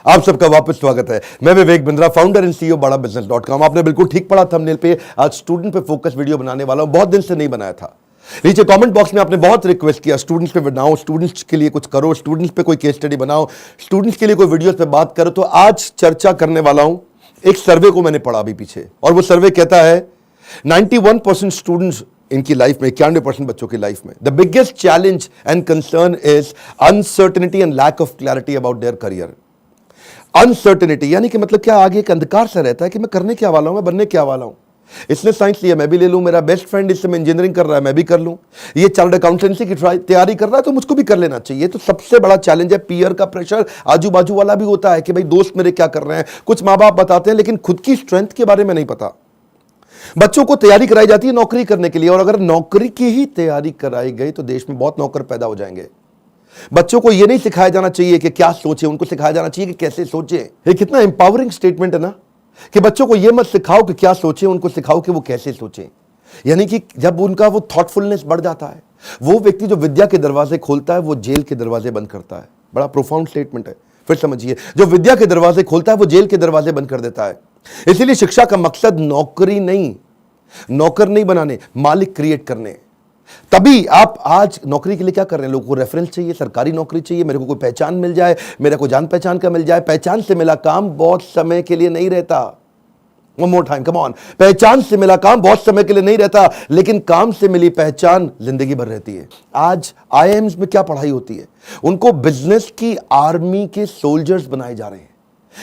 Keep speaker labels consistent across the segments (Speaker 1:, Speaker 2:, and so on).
Speaker 1: आप सबका वापस स्वागत है। मैं Vivek Bindra, founder and CEO badabusiness.com। आपने बिल्कुल ठीक पढ़ा थंबनेल पे। आज स्टूडेंट पे फोकस वीडियो बनाने वाला हूं, बहुत दिन से नहीं बनाया था। नीचे कमेंट बॉक्स में आपने बहुत रिक्वेस्ट किया स्टूडेंट्स पे बनाओ, स्टूडेंट्स के लिए कुछ करो, स्टूडेंट्स पे कोई केस स्टडी बनाओ, स्टूडेंट्स के लिए कोई वीडियोस पे बात करो। तो आज चर्चा करने वाला हूं एक सर्वे को मैंने पढ़ा अभी पीछे, और वो सर्वे कहता है 91% स्टूडेंट्स इनकी लाइफ में, 91% बच्चों की लाइफ में the biggest challenge and concern is uncertainty and lack of clarity about their career. Uncertainty यानी कि मतलब क्या, आगे एक अंधकार सा रहता है कि मैं करने क्या वाला हूं, मैं बनने क्या वाला हूं। इसने साइंस लिया, मैं भी ले लूं। मेरा बेस्ट फ्रेंड इस समय इंजीनियरिंग कर रहा है, मैं भी कर लूं। ये चार्टर्ड अकाउंटेंसी की तैयारी कर रहा है, तो मुझको भी कर लेना चाहिए। तो सबसे बड़ा चैलेंज है पीयर का प्रेशर। आजू बाजू वाला भी होता है कि भाई दोस्त मेरे क्या कर रहे हैं, कुछ माँ बाप बताते हैं, लेकिन खुद की स्ट्रेंथ के बारे में नहीं पता। बच्चों को तैयारी कराई जाती है नौकरी करने के लिए, और अगर नौकरी की ही तैयारी कराई गई तो देश में बहुत नौकर पैदा हो जाएंगे। बच्चों को यह नहीं सिखाया जाना चाहिए कि क्या सोचे, उनको सिखाया जाना चाहिए कि कैसे सोचे। ये कितना एम्पावरिंग स्टेटमेंट है ना, कि बच्चों को यह मत सिखाओ कि क्या सोचे, उनको सिखाओ कि वो कैसे सोचे। यानी कि जब उनका वो थॉटफुलनेस बढ़ जाता है, वो व्यक्ति जो विद्या के दरवाजे खोलता है वो जेल के दरवाजे बंद करता है। बड़ा प्रोफाउंड स्टेटमेंट है, फिर समझिए। जो विद्या के दरवाजे खोलता है वो जेल के दरवाजे बंद कर देता है। इसीलिए शिक्षा का मकसद नौकरी नहीं, नौकर नहीं बनाने, मालिक क्रिएट करने। तभी आप आज नौकरी के लिए क्या कर रहे हैं, लोगों को रेफरेंस चाहिए, सरकारी नौकरी चाहिए, मेरे को कोई पहचान मिल जाए, मेरे को जान पहचान का मिल जाए। पहचान से मिला काम बहुत समय के लिए नहीं रहता। One more time, come on. पहचान से मिला काम बहुत समय के लिए नहीं रहता, लेकिन काम से मिली पहचान जिंदगी भर रहती है। आज आईआईएम्स में क्या पढ़ाई होती है, उनको बिजनेस की आर्मी के सोल्जर्स बनाए जा रहे हैं।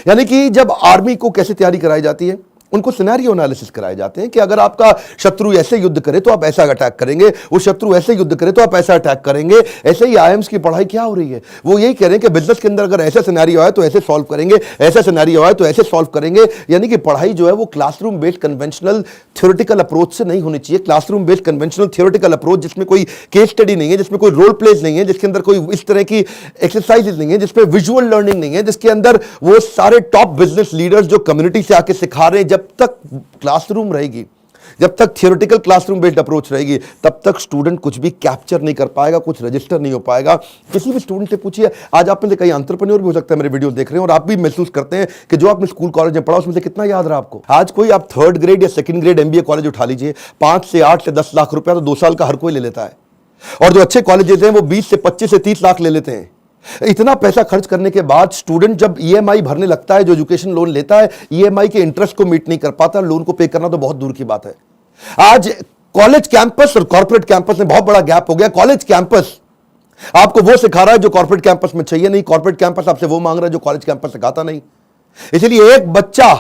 Speaker 1: यानी कि जब आर्मी को कैसे तैयारी कराई जाती है, उनको सिनेरियो एनालिसिस कराए जाते हैं कि अगर आपका शत्रु ऐसे युद्ध करे तो आप ऐसा अटैक करेंगे, वो शत्रु ऐसे युद्ध करे तो आप ऐसा अटैक करेंगे। ऐसे ही आईएम्स की पढ़ाई क्या हो रही है, वो यही कह रहे हैं कि बिजनेस के अंदर अगर ऐसा सिनेरियो है तो ऐसे सॉल्व करेंगे, ऐसा सिनेरियो है तो ऐसे सॉल्व करेंगे। यानी कि पढ़ाई जो है वो classroom based conventional theoretical approach से नहीं होनी चाहिए। Classroom based conventional theoretical approach जिसमें कोई केस स्टडी नहीं है, जिसमें कोई रोल प्लेज नहीं है, जिसके अंदर कोई इस तरह की एक्सरसाइजेज नहीं है, जिसमें विजुअल लर्निंग नहीं है, जिसके अंदर वो सारे टॉप बिजनेस लीडर्स जो कम्युनिटी से आके सिखा रहे हैं। जब तक क्लासरूम रहेगी, जब तक थियोरेटिकल क्लासरूम बेस्ड अप्रोच रहेगी, तब तक स्टूडेंट कुछ भी कैप्चर नहीं कर पाएगा, कुछ रजिस्टर नहीं हो पाएगा। किसी भी स्टूडेंट से पूछिए, आज आप में से कई एंटरप्रेन्योर भी हो सकता है मेरे वीडियो देख रहे हैं, और आप भी महसूस करते हैं कि जो आपने स्कूल कॉलेज में पढ़ा उसमें से कितना याद रहा आपको। आज कोई आप 3rd ग्रेड या 2nd ग्रेड एमबीए कॉलेज उठा लीजिए, 5 से 8 से 10 लाख रुपया तो 2 साल का हर कोई ले लेता है। और जो अच्छे कॉलेजेस हैं वो 20 से 25 से 30 लाख ले लेते हैं। इतना पैसा खर्च करने के बाद स्टूडेंट जब ईएमआई भरने लगता है, जो एजुकेशन लोन लेता है, ईएमआई के इंटरेस्ट को मीट नहीं कर पाता, लोन को पे करना तो बहुत दूर की बात है। आज कॉलेज कैंपस और कॉर्पोरेट कैंपस में बहुत बड़ा गैप हो गया। कॉलेज कैंपस आपको वो सिखा रहा है जो कॉर्पोरेट कैंपस में चाहिए नहीं, कॉर्पोरेट कैंपस आपसे वो मांग रहा है जो कॉलेज कैंपस सिखाता नहीं। इसलिए एक बच्चा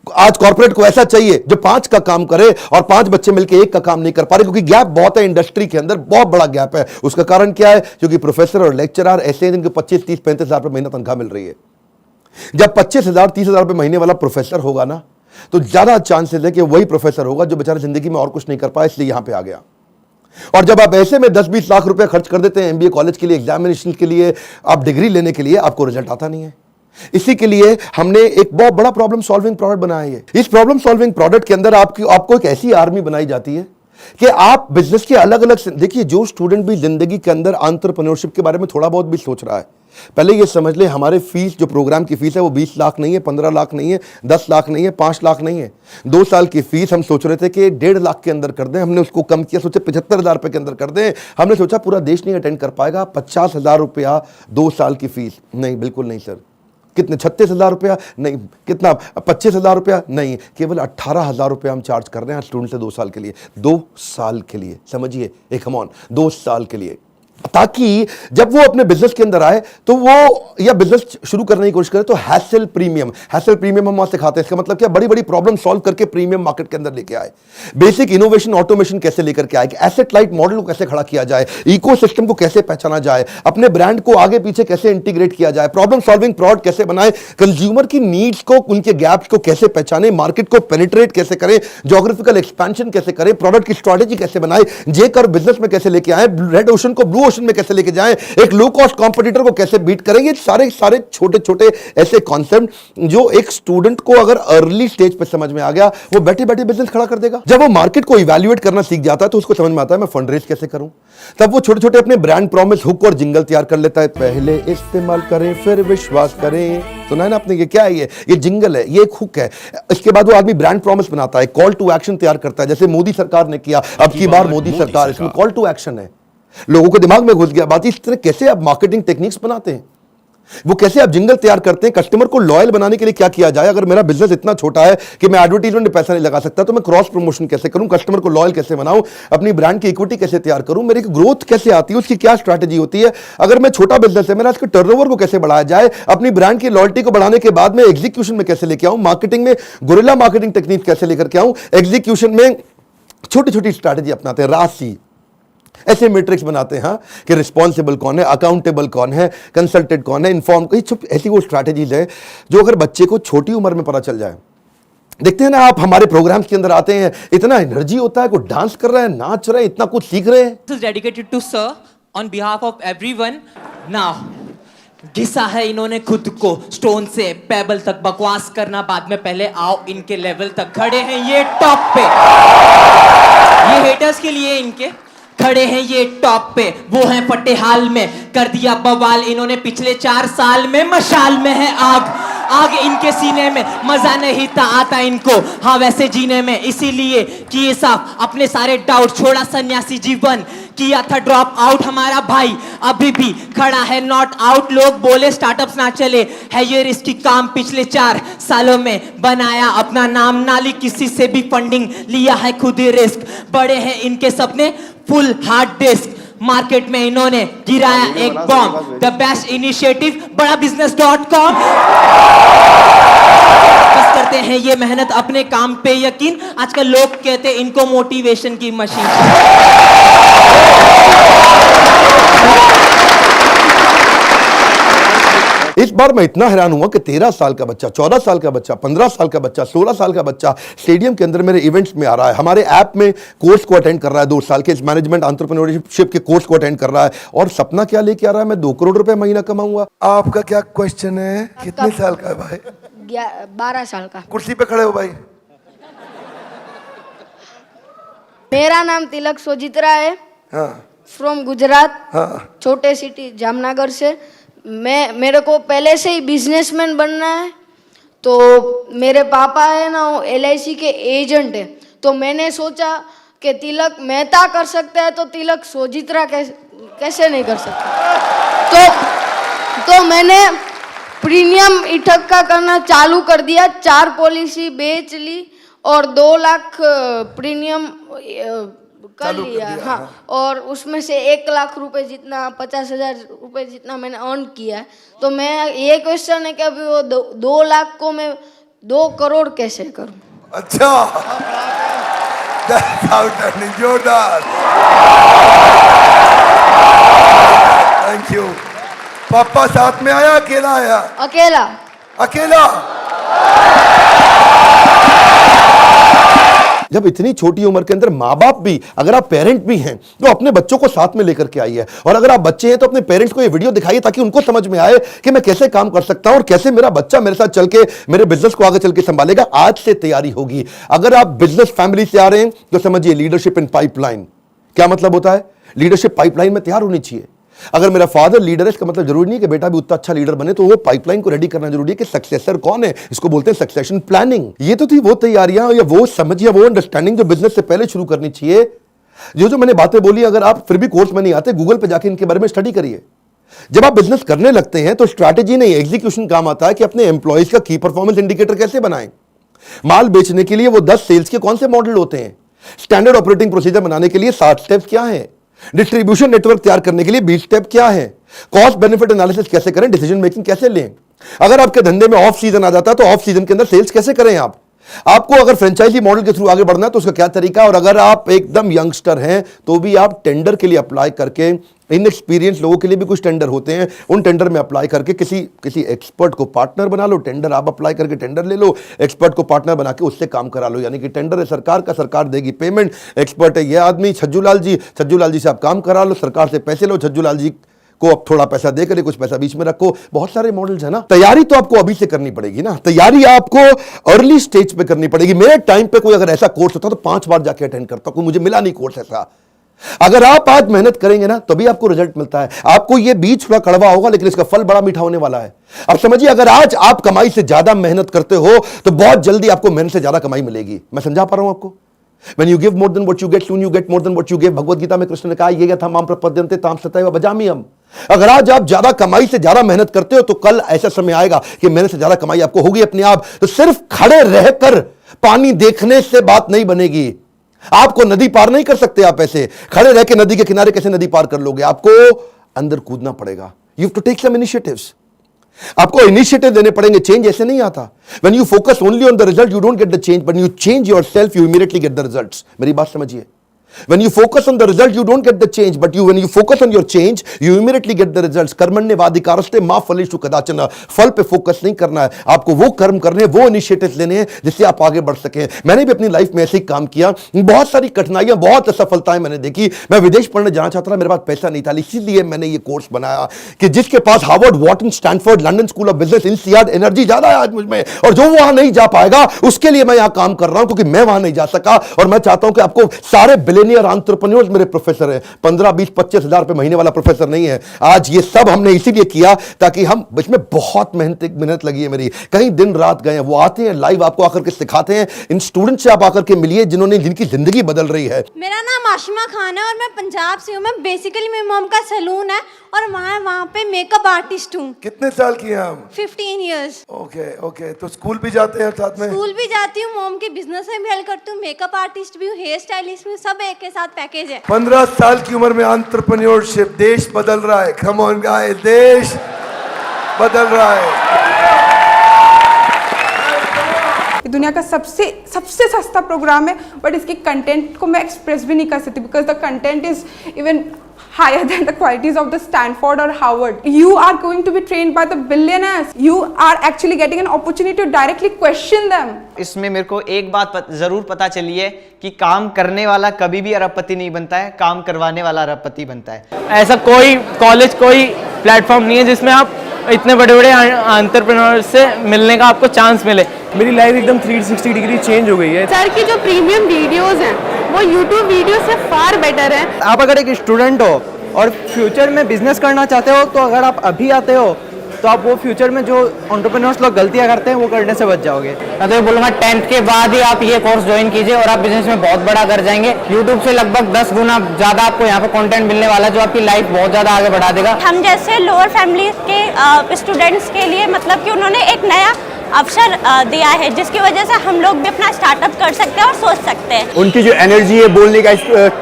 Speaker 1: आज कॉर्पोरेट को ऐसा चाहिए जो 5 का काम करे, और 5 बच्चे मिलकर 1 का काम नहीं कर पा रहे, क्योंकि गैप बहुत है इंडस्ट्री के अंदर, बहुत बड़ा गैप है। उसका कारण क्या है, क्योंकि प्रोफेसर और लेक्चरर ऐसे हैं जिनको 25, 30, 35 हजार रुपए महीना तनख्वाह मिल रही है। जब 25,000, 30,000 रुपए महीने वाला प्रोफेसर होगा ना, तो ज्यादा चांसेस है कि वही प्रोफेसर होगा जो बेचारा जिंदगी में और कुछ नहीं कर पाया, इसलिए यहां पे आ गया। और जब आप ऐसे में 10-20 लाख रुपए खर्च कर देते हैं एमबीए कॉलेज के लिए, एग्जामिनेशन के लिए, आप डिग्री लेने के लिए, आपको रिजल्ट आता नहीं है। इसी के लिए हमने एक बहुत बड़ा प्रॉब्लम सॉल्विंग प्रोडक्ट बनाया है। इस प्रॉब्लम सॉल्विंग प्रोडक्ट के अंदर आपको एक ऐसी आर्मी बनाई जाती है कि आप बिजनेस के अलग अलग, देखिए जो स्टूडेंट भी जिंदगी के अंदर एंटरप्रेन्योरशिप के बारे में थोड़ा बहुत भी सोच रहा है, पहले ये समझ ले हमारे फीस, जो प्रोग्राम की फीस है वो 20 लाख नहीं है, 15 लाख नहीं है, 10 लाख नहीं है, 5 लाख नहीं है। 2 साल की फीस हम सोच रहे थे कि 1.5 लाख के अंदर कर दें, हमने उसको कम किया, सोचे 75,000 रुपए के अंदर कर दें। हमने सोचा पूरा देश नहीं अटेंड कर पाएगा, 50,000 रुपया 2 साल की फीस। नहीं, बिल्कुल नहीं सर। कितने, 36,000 रुपया? नहीं। कितना, 25,000 रुपया? नहीं, केवल 18,000 रुपया हम चार्ज कर रहे हैं स्टूडेंट से 2 साल के लिए। 2 साल के लिए, समझिए, एक कम ऑन, 2 साल के लिए, ताकि जब वो अपने बिजनेस के अंदर आए तो वो, या बिजनेस शुरू करने की कोशिश करे तो हैसल प्रीमियम हम वहां सिखाते हैं। इसका मतलब क्या, बड़ी बड़ी प्रॉब्लम सॉल्व करके प्रीमियम मार्केट के अंदर लेके आए, बेसिक इनोवेशन ऑटोमेशन कैसे लेकर के आए, एसेट लाइट मॉडल को कैसे खड़ा किया जाए, इकोसिस्टम को कैसे पहचाना जाए, अपने ब्रांड को आगे पीछे कैसे इंटीग्रेट किया जाए, प्रॉब्लम सॉल्विंग प्रोडक्ट कैसे बनाए, कंज्यूमर की नीड्स को, उनके गैप्स को कैसे पहचाने, मार्केट को पेनिट्रेट कैसे करें, ज्योग्राफिकल एक्सपेंशन कैसे करें, प्रोडक्ट की स्ट्रेटेजी कैसे बनाए, जे कर बिजनेस में कैसे लेके आए, रेड ओशन को ब्लू प्रमोशन में कैसे लेके जाएं, एक लो कॉस्ट कॉम्पिटिटर को कैसे बीट करेंगे, सारे सारे छोटे छोटे ऐसे कॉन्सेप्ट जो एक स्टूडेंट को अगर अर्ली स्टेज पे समझ में आ गया, वो बैठे बैठे बिजनेस खड़ा कर देगा। जब वो मार्केट को इवैल्यूएट करना सीख जाता है तो उसको समझ में आता है मैं फंड रेज कैसे करूं। तब वो छोटे छोटे अपने ब्रांड प्रॉमिस, हुक और जिंगल तैयार कर लेता है। पहले इस्तेमाल करें फिर विश्वास करें, सुना है ना आपने? ये क्या है? ये जिंगल है, ये एक हुक है। इसके बाद वो आदमी ब्रांड प्रॉमिस बनाता है, कॉल टू एक्शन तैयार करता है, जैसे मोदी सरकार ने किया, अब की बार मोदी सरकार, इसमें कॉल टू एक्शन है। लोगों के दिमाग में घुस गया बात। इस तरह कैसे आप मार्केटिंग टेक्निक्स बनाते हैं, वो कैसे आप जिंगल तैयार करते हैं, कस्टमर को लॉयल बनाने के लिए क्या किया जाए। अगर मेरा बिजनेस इतना छोटा है कि मैं एडवर्टाइजमेंट में पैसा नहीं लगा सकता, तो मैं क्रॉस प्रमोशन कैसे करूं, कस्टमर को लॉयल कैसे बनाऊं, अपनी ब्रांड की इक्विटी कैसे तैयार करूं, मेरी ग्रोथ कैसे आती है, उसकी क्या स्ट्रैटेजी होती है। अगर मैं छोटा बिजनेस है, मेरा इसके टर्नओवर को कैसे बढ़ाया जाए, अपनी ब्रांड की लॉयल्टी को बढ़ाने के बाद में एग्जीक्यूशन में कैसे लेके आऊं, मार्केटिंग में गुरिल्ला मार्केटिंग टेक्निक कैसे लेकर के आऊं, एग्जीक्यूशन में छोटी छोटी स्ट्रैटेजी अपनाते हैं, राशि ऐसे मैट्रिक्स बनाते हैं कि रिस्पॉन्सिबल कौन है, अकाउंटेबल कौन है, कंसल्टेड कौन है, इन्फॉर्म, ऐसी वो स्ट्रैटेजीज है जो अगर बच्चे को छोटी उम्र में पता चल जाए। देखते हैं ना आप, हमारे प्रोग्राम्स के अंदर आते हैं, इतना एनर्जी होता है, कोई डांस कर रहे हैं, नाच रहे हैं, इतना कुछ सीख रहे हैं।
Speaker 2: This is dedicated to sir on behalf of everyone. Now, घिसा है इन्होंने खुद को स्टोन से पेबल तक, बकवास करना बाद में, पहले आओ इनके लेवल तक। खड़े हैं ये टॉप पे, ये हेटर्स के लिए इनके खड़े हैं ये टॉप पे, वो हैं फटे हाल में, कर दिया बवाल इन्होंने पिछले 4 साल में। मशाल में है आग, आग इनके सीने में, मजा नहीं था आता इनको हाँ वैसे जीने में, इसीलिए किए साफ अपने सारे डाउट, छोड़ा सन्यासी जीवन, किया था ड्रॉप आउट हमारा भाई, अभी भी खड़ा है नॉट आउट। लोग बोले स्टार्टअप्स ना चले, है ये रिस्की काम, पिछले 4 सालों में बनाया अपना नाम, नाली किसी से भी फंडिंग लिया है खुद ही रिस्क, बड़े हैं इनके सपने फुल हार्ड डिस्क, मार्केट में इन्होंने गिराया एक बॉम्ब, द बेस्ट इनिशिएटिव बड़ा business.com। बस करते हैं ये मेहनत अपने काम पे यकीन, आजकल लोग कहते इनको मोटिवेशन की मशीन।
Speaker 1: इस बार मैं इतना हैरान हुआ कि 13 साल का बच्चा, 14 साल का बच्चा, 15 साल का बच्चा, 16 साल का बच्चा स्टेडियम के अंदर मेरे इवेंट्स में आ रहा है, हमारे ऐप में कोर्स को अटेंड कर रहा है, 2 साल के मैनेजमेंट एंटरप्रेन्योरशिप के कोर्स को अटेंड कर रहा है, और सपना क्या लेके आ रहा है, मैं 2 करोड़ रुपए महीना कमाऊंगा। आपका क्या क्वेश्चन है? कितने साल का है भाई?
Speaker 3: 12 साल का।
Speaker 1: कुर्सी पे खड़े हो भाई।
Speaker 3: मेरा नाम तिलक सोजित्रा है,
Speaker 1: हाँ,
Speaker 3: फ्रॉम गुजरात,
Speaker 1: हाँ,
Speaker 3: छोटे सिटी जामनगर से। मेरे को पहले से ही बिजनेसमैन बनना है, तो मेरे पापा है ना वो LIC के एजेंट है, तो मैंने सोचा कि तिलक मेहता कर सकता है तो तिलक सोजित्रा कैसे नहीं कर सकता। तो मैंने प्रीमियम इकट्ठा करना चालू कर दिया, 4 पॉलिसी बेच ली और 2 लाख प्रीमियम कर लिया। हाँ, और उसमें से 1 लाख रुपए जितना, 50,000 रुपए जितना मैंने अर्न किया है। तो मैं ये क्वेश्चन है कि अभी वो 2 लाख को मैं 2 करोड़ कैसे करूं?
Speaker 1: अच्छा, जोरदार, थैंक यू। पापा साथ में आया, अकेला आया?
Speaker 3: अकेला।
Speaker 1: अकेला। जब इतनी छोटी उम्र के अंदर माँ बाप भी, अगर आप पेरेंट भी हैं तो अपने बच्चों को साथ में लेकर के आइए, और अगर आप बच्चे हैं तो अपने पेरेंट्स को ये वीडियो दिखाइए ताकि उनको समझ में आए कि मैं कैसे काम कर सकता हूं और कैसे मेरा बच्चा मेरे साथ चल के मेरे बिजनेस को आगे चल के संभालेगा। आज से तैयारी होगी। अगर आप बिजनेस फैमिली से आ रहे हैं तो समझिए लीडरशिप इन पाइपलाइन। क्या मतलब होता है? लीडरशिप पाइपलाइन में तैयार होनी चाहिए। अगर मेरा फादर लीडर है, इसका मतलब जरूरी नहीं कि बेटा भी उतना अच्छा लीडर बने, तो वो पाइपलाइन को रेडी करना जरूरी है कि सक्सेसर कौन है, इसको बोलते हैं सक्सेशन प्लानिंग। ये तो थी वो तैयारियां या वो समझ या वो अंडरस्टैंडिंग जो बिजनेस से पहले शुरू करनी चाहिए। जो मैंने बातें बोली, अगर आप फिर भी कोर्स में नहीं आते, गूगल पे जाके इनके बारे में स्टडी करिए। जब आप बिजनेस करने लगते हैं तो स्ट्रैटेजी नहीं, एग्जीक्यूशन काम आता है कि अपने एम्प्लॉइज का की परफॉर्मेंस इंडिकेटर कैसे बनाएं। माल बेचने के लिए वो 10 सेल्स के कौन से मॉडल होते हैं, स्टैंडर्ड ऑपरेटिंग प्रोसीजर बनाने के लिए 60 स्टेप्स क्या है, डिस्ट्रीब्यूशन नेटवर्क तैयार करने के लिए 20 स्टेप क्या है, कॉस्ट बेनिफिट एनालिसिस कैसे करें, डिसीजन मेकिंग कैसे लें। अगर आपके धंधे में ऑफ सीजन आ जाता है तो ऑफ सीजन के अंदर सेल्स कैसे करें आप, आपको अगर फ्रेंचाइजी मॉडल के थ्रू आगे बढ़ना है तो उसका क्या तरीका है, और अगर आप एकदम यंगस्टर हैं तो भी आप टेंडर के लिए अप्लाई करके, इनएक्सपीरियंस लोगों के लिए भी कुछ टेंडर होते हैं, उन टेंडर में अप्लाई करके किसी एक्सपर्ट को पार्टनर बना लो। टेंडर आप अप्लाई करके टेंडर ले लो, एक्सपर्ट को पार्टनर बना के उससे काम करा लो। यानी कि टेंडर है सरकार का, सरकार देगी पेमेंट, एक्सपर्ट है ये आदमी छज्जू लाल जी से आप काम करा लो, सरकार से पैसे लो, छज्जू लाल जी को अब थोड़ा पैसा देकर कुछ पैसा बीच में रखो। बहुत सारे मॉडल्स है ना। तैयारी तो आपको अभी से करनी पड़ेगी ना, तैयारी आपको अर्ली स्टेज पे करनी पड़ेगी। मेरे टाइम पे कोई अगर ऐसा कोर्स होता तो 5 बार जाके अटेंड करता, कोई मुझे मिला नहीं कोर्स ऐसा। अगर आप आज मेहनत करेंगे ना तभी आपको रिजल्ट मिलता है। आपको ये बीज थोड़ा कड़वा होगा लेकिन इसका फल बड़ा मीठा होने वाला है। अब समझिए, अगर आज आप कमाई से ज्यादा मेहनत करते हो तो बहुत जल्दी आपको मेहनत से ज्यादा कमाई मिलेगी। मैं समझा पा रहा हूं आपको? When you give more than what you get, soon you get more than what you give। Bhagavad Gita में कृष्ण ने कहा, ये था माम प्रपद्यन्ते ताम सतैव भजाम्यहम्। अगर आज आप ज्यादा कमाई से ज्यादा मेहनत करते हो तो कल ऐसा समय आएगा कि मेहनत से ज्यादा कमाई आपको होगी अपने आप। तो सिर्फ खड़े रहकर पानी देखने से बात नहीं बनेगी। आपको नदी पार नहीं कर सकते आप ऐसे खड़े रह के। नदी के किनारे कैसे नदी पार कर लोगे? आपको अंदर कूदना पड़ेगा। You have to take some initiatives. आपको इनिशिएटिव देने पड़ेंगे। चेंज ऐसे नहीं आता। When you focus only on the result, you don't get the change, but you change yourself, you immediately get the results। मेरी बात समझिए। When you focus on the result, you don't get the change, but when you focus on your change, you immediately get the results। कर्मण्येवाधिकारस्ते मा फलेषु कदाचन। फल पे focus नहीं करना है आपको, वो कर्म करने, वो इनिशिएटिव्स लेने हैं जिससे आप आगे बढ़ सकें। मैंने भी अपनी लाइफ में ऐसे ही काम किया। बहुत सारी कठिनाइयां, बहुत असफलताएं मैंने देखी। मैं विदेश पढ़ने जाना चाहता था, मेरे पास पैसा नहीं था, इसीलिए मैंने ये कोर्स बनाया कि जिसके पास Harvard, Wharton, Stanford, London school of business, INSEAD, energy ज्यादा है आज मुझ में, और जो वहां नहीं जा पाएगा उसके लिए मैं यहां काम कर रहा हूं, क्योंकि मैं वहां नहीं जा सका। और मैं चाहता हूं कि आपको सारे बिलियनियर एंटरप्रेन्योर्स मेरे प्रोफेसर हैं। 15, 20, 25 हजार रुपए महीने वाला प्रोफेसर नहीं है। आज ये सब हमने इसीलिए किया ताकि हम, इसमें बहुत मेहनत लगी है मेरी, कहीं दिन रात गए हैं। वो आते हैं लाइव, आपको आकर के सिखाते हैं। इन स्टूडेंट से आप आकर के मिलिए जिनकी जिंदगी बदल रही है।
Speaker 4: मेरा नाम आशिमा खान है और मैं पंजाब से हूँ। मैं बेसिकली, मेरी मॉम का सैलून है और वहाँ पे मेकअप आर्टिस्ट हूँ।
Speaker 5: कितने साल की हैं हम?
Speaker 4: 15 इयर्स।
Speaker 5: ओके। तो स्कूल भी जाते हैं साथ में?
Speaker 4: स्कूल भी जाती हूँ, मॉम के बिजनेस में भी हेल्प करती हूँ, मेकअप आर्टिस्ट भी हूँ, हेयर स्टाइलिस्ट भी हूँ, सब एक के साथ पैकेज है।
Speaker 5: 15 साल की उम्र में एंटरप्रेन्योरशिप, देश बदल रहा है। कम ऑन गाइस, देश बदल रहा है।
Speaker 6: दुनिया का सबसे सस्ता प्रोग्राम है, बट इसके कंटेंट को मैं एक्सप्रेस भी नहीं कर सकती because the content is even higher than the qualities of the Stanford or Harvard। You are going to be trained by the billionaires। You are actually getting an opportunity to directly question them।
Speaker 7: इसमें मेरे को एक बात जरूर पता चली है कि काम करने वाला कभी भी अरबपति नहीं बनता है, काम करवाने वाला अरबपति बनता है।
Speaker 2: ऐसा कोई कॉलेज, कोई प्लेटफॉर्म नहीं है जिसमें आप इतने बड़े बड़े एंटरप्रेन्योर से मिलने का आपको चांस मिले।
Speaker 8: मेरी लाइफ एकदम 360 डिग्री चेंज हो गई है।
Speaker 9: सर की जो प्रीमियम वीडियोस हैं वो यूट्यूब वीडियो से फार बेटर है।
Speaker 7: आप अगर एक स्टूडेंट हो और फ्यूचर में बिजनेस करना चाहते हो तो अगर आप अभी आते हो तो आप वो फ्यूचर में जो एंटरप्रेन्योर्स लोग गलतियां करते हैं वो करने से बच जाओगे।
Speaker 2: मैं तो बोलूँगा 10th के बाद ही आप ये कोर्स ज्वाइन कीजिए और आप बिजनेस में बहुत बड़ा कर जाएंगे। यूट्यूब से लगभग 10 गुना ज़्यादा आपको यहाँ पे कंटेंट मिलने वाला है जो आपकी लाइफ बहुत ज़्यादा आगे बढ़ा देगा।
Speaker 4: हम जैसे लोअर फैमिली के स्टूडेंट्स के लिए मतलब कि उन्होंने एक नया अवसर दिया है जिसकी वजह से हम लोग भी अपना स्टार्टअप कर सकते हैं और सोच सकते हैं।
Speaker 8: उनकी जो एनर्जी है, बोलने का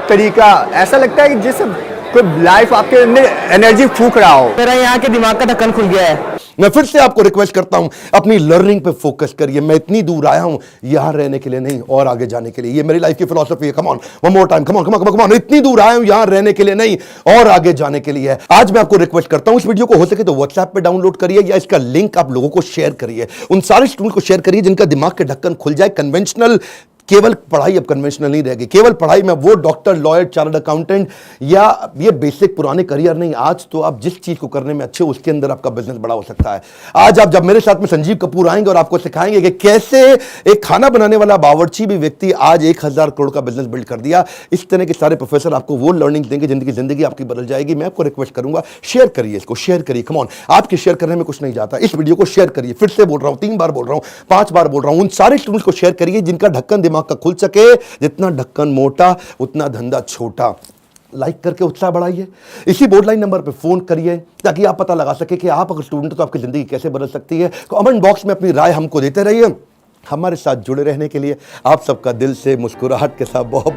Speaker 8: तरीका, ऐसा लगता है कि जैसे कोई लाइफ आपके अंदर एनर्जी फूंक रहा हो।
Speaker 2: मेरा यहाँ के दिमाग का ढक्कन खुल गया है।
Speaker 1: मैं फिर से आपको रिक्वेस्ट करता हूं, अपनी लर्निंग पे फोकस करिए। मैं इतनी दूर आया हूं यहां रहने के लिए नहीं, और आगे जाने के लिए। ये मेरी लाइफ की फिलॉसफी है। Come on, one more time, come on. इतनी दूर आया हूं यहां रहने के लिए नहीं, और आगे जाने के लिए है। आज मैं आपको रिक्वेस्ट करता हूं, इस वीडियो को हो सके तो व्हाट्सएप पे डाउनलोड करिए या इसका लिंक आप लोगों को शेयर करिए। उन सारे स्टूडेंट को शेयर करिए जिनका दिमाग के ढक्कन खुल जाए। कन्वेंशनल केवल पढ़ाई अब कन्वेंशनल नहीं रहेगी। केवल पढ़ाई में वो डॉक्टर, लॉयर, चार्टर्ड अकाउंटेंट या ये बेसिक पुराने करियर नहीं। आज तो आप जिस चीज को करने में अच्छे, उसके अंदर आपका बिजनेस बड़ा हो सकता है। आज आप जब मेरे साथ में संजीव कपूर आएंगे और आपको सिखाएंगे कि कैसे एक खाना बनाने वाला बावर्ची भी व्यक्ति आज 1000 करोड़ का बिजनेस बिल्ड कर दिया। इस तरह के सारे प्रोफेसर आपको वो लर्निंग देंगे जिंदगी आपकी बदल जाएगी। मैं आपको रिक्वेस्ट करूंगा, शेयर करिए इसको, शेयर करिए। कम ऑन, आपके शेयर करने में कुछ नहीं जाता। इस वीडियो को शेयर करिए। फिर से बोल रहा हूं, 3 बार बोल रहा हूं, 5 बार बोल रहा हूं। उन सारे स्टूडेंट्स को शेयर करिए जिनका ढक्कन दिमाग का खुल सके। जितना ढक्कन मोटा उतना धंधा छोटा। लाइक करके उत्साह बढ़ाइए। इसी बोर्ड लाइन नंबर पे फोन करिए ताकि आप पता लगा सके कि आप अगर स्टूडेंट हो तो आपकी जिंदगी कैसे बदल सकती है। कमेंट बॉक्स में अपनी राय हमको देते रहिए। हमारे साथ जुड़े रहने के लिए आप सबका दिल से मुस्कुराहट के साथ बहुत